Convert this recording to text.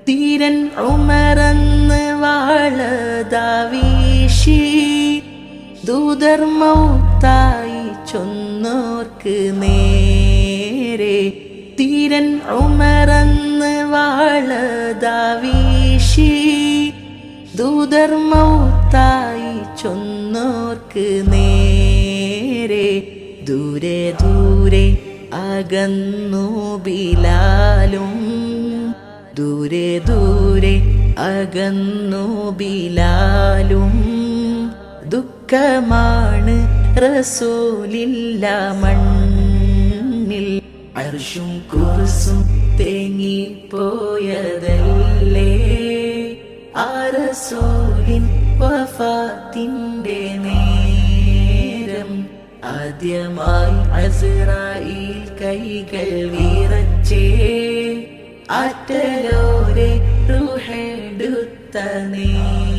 തീരൻ ഉമറന്ന് വാളതാ വീശി ദൂതർ മൗത്തായി ചൊന്നോർക്ക് നേരെ. തീരൻ ഉമറന്ന് വാളതാ വീശി ദൂതർ മൗത്തായി ചൊന്നോർക്ക് നേരെ. ദൂരെ ദൂരെ അകന്നു ബിലാലും, ദൂരെ ദൂരെ അകന്നു ബിലാലും. ദുഃഖമാണ് റസൂലില്ല മണ്ണിൽ, അർശും കുർസും തേങ്ങിപ്പോയതല്ലേ ആ റസൂലിൻ വഫാത്തിന്റെ നേരം. ആദ്യമായി അസ്റായീൽ കൈകൾ വിറച്ചേ ആറ്റലോരെ റൂഹെടുത്ത നേരം.